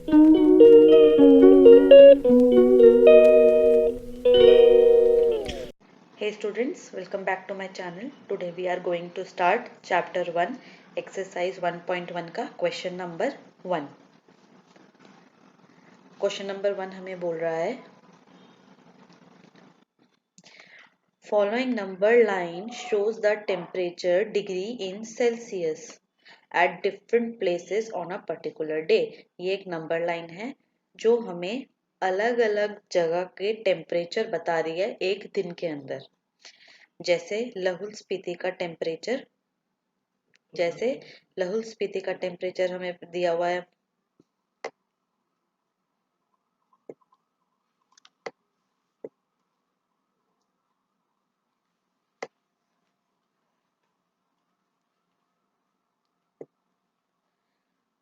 Hey students, welcome back to my channel. Today we are going to start chapter 1 exercise 1.1 का question number 1. Question number 1 हमें बोल रहा है Following number line shows the temperature degree in Celsius at different places on a particular day. ये एक number line है जो हमें अलग अलग जगह के टेम्परेचर बता रही है एक दिन के अंदर. जैसे लाहौल स्पीति का टेम्परेचर हमें दिया हुआ है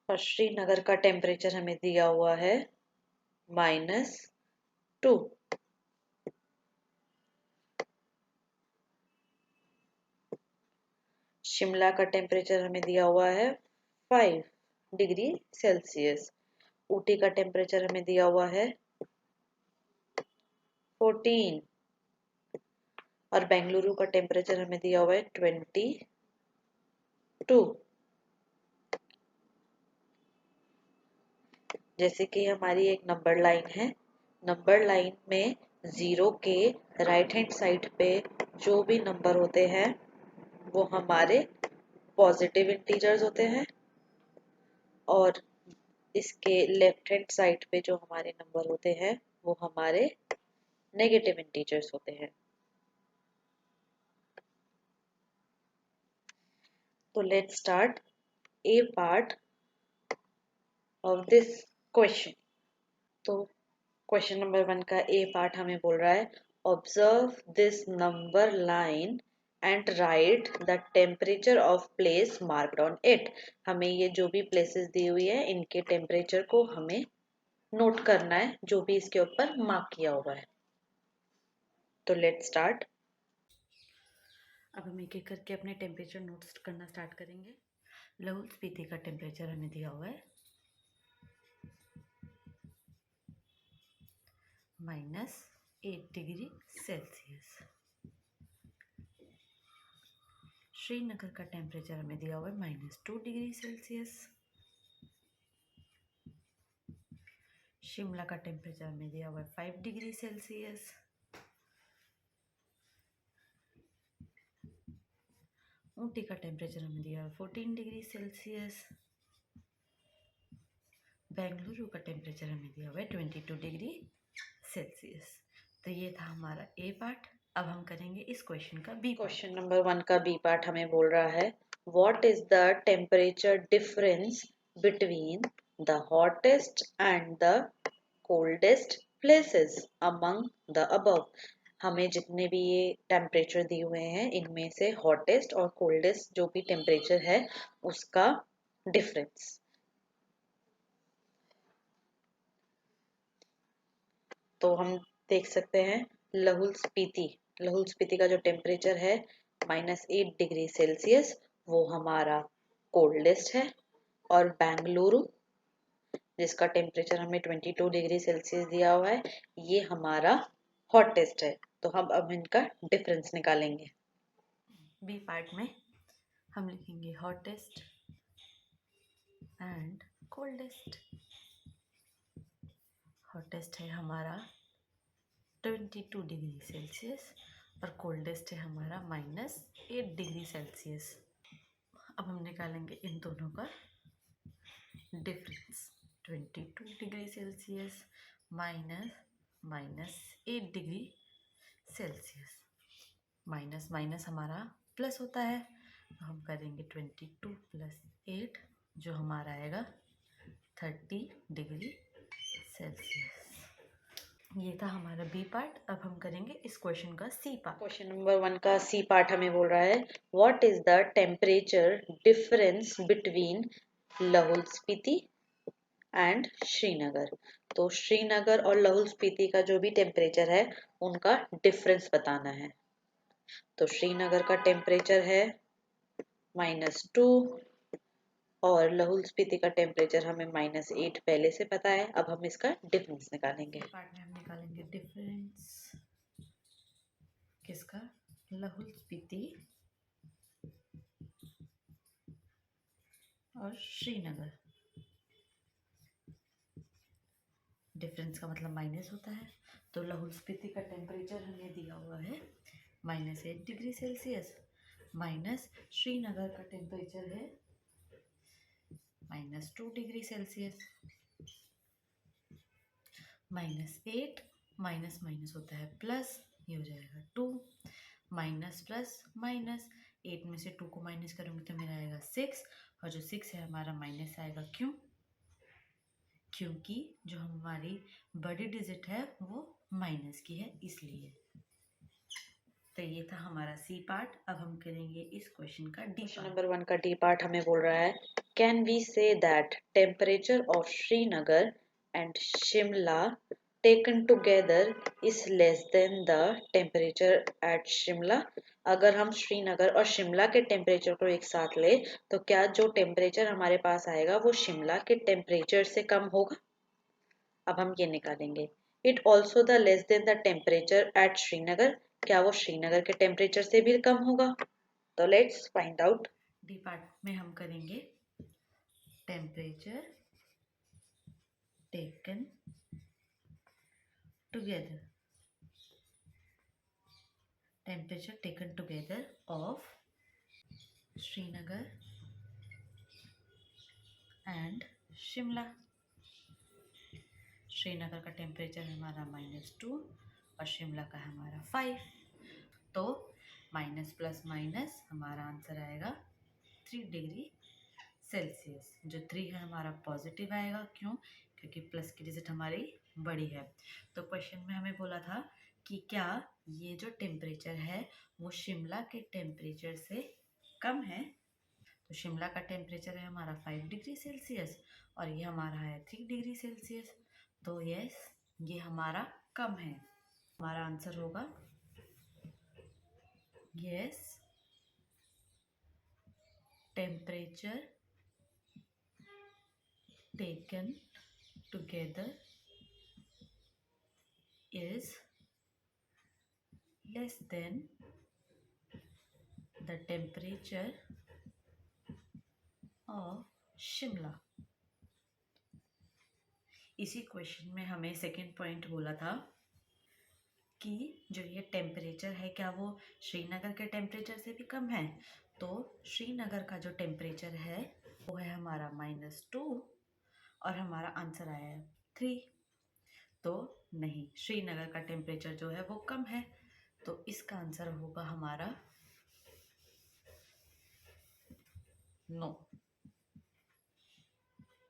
और श्रीनगर का टेम्परेचर हमें दिया हुआ है -2. शिमला का टेम्परेचर हमें दिया हुआ है 5 डिग्री सेल्सियस. ऊटी का टेम्परेचर हमें दिया हुआ है 14 और बेंगलुरु का टेम्परेचर हमें दिया हुआ है 22. जैसे कि हमारी एक नंबर लाइन है, नंबर लाइन में 0 के राइट हैंड साइड पे जो भी नंबर होते हैं वो हमारे पॉजिटिव इंटीजर्स होते हैं और इसके लेफ्ट हैंड साइड पे जो हमारे नंबर होते हैं वो हमारे नेगेटिव इंटीजर्स होते हैं. तो let's start A part of this question. तो क्वेश्चन नंबर 1 का ए पार्ट हमें बोल रहा है observe this number line and right the temperature of place marked on it. हमें ये जो भी प्लेसेस दी हुई है इनके टेम्परेचर को हमें नोट करना है जो भी इसके ऊपर मार्क किया हुआ है. तो लेट्स स्टार्ट. अब हम एक एक करके अपने टेम्परेचर नोट करना स्टार्ट करेंगे. लाहौल स्पीति का टेम्परेचर हमें दिया हुआ है -8 डिग्री सेल्सियस. श्रीनगर का टेम्परेचर हमें दिया हुआ है -2 डिग्री सेल्सियस. शिमला का टेम्परेचर हमें दिया हुआ है 5 डिग्री सेल्सियस. ऊटी का टेम्परेचर हमें दिया हुआ है 14 डिग्री सेल्सियस. बेंगलुरु का टेम्परेचर हमें दिया हुआ है 22 डिग्री सेल्सियस. तो ये था हमारा ए पार्ट. अब हम करेंगे इस क्वेश्चन का बी. क्वेश्चन नंबर 1 का बी पार्ट हमें बोल रहा है what is the temperature difference between the hottest and the coldest places among the above. हमें जितने भी ये टेम्परेचर दिए हुए हैं इनमें से हॉटेस्ट और कोल्डेस्ट जो भी टेम्परेचर है उसका डिफरेंस. तो हम देख सकते हैं लाहौल स्पीति का जो टेम्परेचर है -8 डिग्री सेल्सियस वो हमारा कोल्डेस्ट है और बेंगलुरु जिसका टेम्परेचर हमें 22 डिग्री सेल्सियस दिया हुआ है ये हमारा हॉटेस्ट है. तो हम अब इनका डिफरेंस निकालेंगे. बी पार्ट में हम लिखेंगे हॉटेस्ट एंड कोल्डेस्ट. हॉटेस्ट है हमारा 22 डिग्री सेल्सियस और कोल्डेस्ट है हमारा -8 डिग्री सेल्सियस. अब हम निकालेंगे इन दोनों का difference. 22 degree Celsius -8 degree Celsius. Minus minus हमारा प्लस होता है तो हम करेंगे 22 + 8 जो हमारा आएगा 30 डिग्री सेल्सियस. ये था हमारा बी पार्ट. अब हम करेंगे इस क्वेश्चन का सी पार्ट. क्वेश्चन नंबर 1 का सी पार्ट हमें बोल रहा है what is the temperature difference between Lahaul Spiti and Srinagar. तो श्रीनगर और लाहौल स्पीति का जो भी टेम्परेचर है उनका डिफरेंस बताना है. तो श्रीनगर का टेम्परेचर है -2 और लाहौल स्पीति का टेम्परेचर हमें -8 पहले से पता है। अब हम इसका डिफरेंस निकालेंगे। पार्ट में हम निकालेंगे डिफरेंस किसका, लाहौल स्पीति और श्रीनगर। डिफरेंस का मतलब माइनस होता है, तो लाहौल स्पीति का टेम्परेचर हमें दिया हुआ है -8 डिग्री सेल्सियस, माइनस श्रीनगर का टेम्परेचर है -2 डिग्री सेल्सियस। -8 माइनस माइनस होता है प्लस, ये हो जाएगा 2, माइनस प्लस माइनस, 8 में से 2 को माइनस करूँगी तो मेरा आएगा 6, और जो 6 है हमारा माइनस आएगा। क्यों? क्योंकि जो हमारी बड़ी डिजिट है वो माइनस की है, इसलिए। तो ये था हमारा सी पार्ट। अब हम करेंगे इस क्वेश्चन का डी क्वेश्चन पार्ट। नंबर 1 का डी पार्ट हमें बोल रहा है, can we say that temperature of Srinagar and Shimla taken together is less than the temperature at Shimla. अगर हम श्रीनगर और शिमला के टेम्परेचर को एक साथ ले तो क्या जो टेम्परेचर हमारे पास आएगा वो शिमला के टेम्परेचर से कम होगा। अब हम ये निकालेंगे। It also the less than the temperature eight Srinagar, क्या वो श्रीनगर के टेम्परेचर से भी कम होगा। तो let's find out. D part में हम करेंगे temperature taken together, temperature taken together of Srinagar and Shimla. Srinagar का टेम्परेचर हमारा -2 और शिमला का हमारा 5, तो माइनस प्लस माइनस हमारा आंसर आएगा 3 डिग्री सेल्सियस। जो 3 है हमारा पॉजिटिव आएगा, क्यों? क्योंकि प्लस की डिजिट हमारी बड़ी है। तो क्वेश्चन में हमें बोला था कि क्या ये जो टेम्परेचर है वो शिमला के टेम्परेचर से कम है। तो शिमला का टेम्परेचर है हमारा 5 डिग्री सेल्सियस और ये हमारा है 3 डिग्री सेल्सियस, तो यस ये हमारा कम है। हमारा आंसर होगा yes, temperature taken together is less than the temperature of Shimla. इसी क्वेश्चन में हमें सेकेंड पॉइंट बोला था कि जो ये टेम्परेचर है क्या वो श्रीनगर के टेम्परेचर से भी कम है। तो श्रीनगर का जो टेम्परेचर है वो है हमारा -2 और हमारा आंसर आया है 3। तो नहीं, श्रीनगर का टेम्परेचर जो है वो कम है, तो इसका आंसर होगा हमारा no.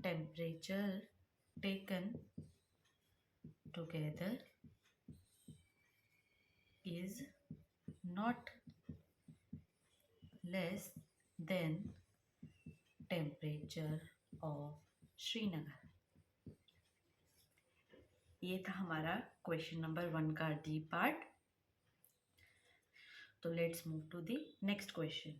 Temperature taken together is not less than temperature of Srinagar. ये था हमारा क्वेश्चन नंबर 1 का डी पार्ट। तो let's move to the next question.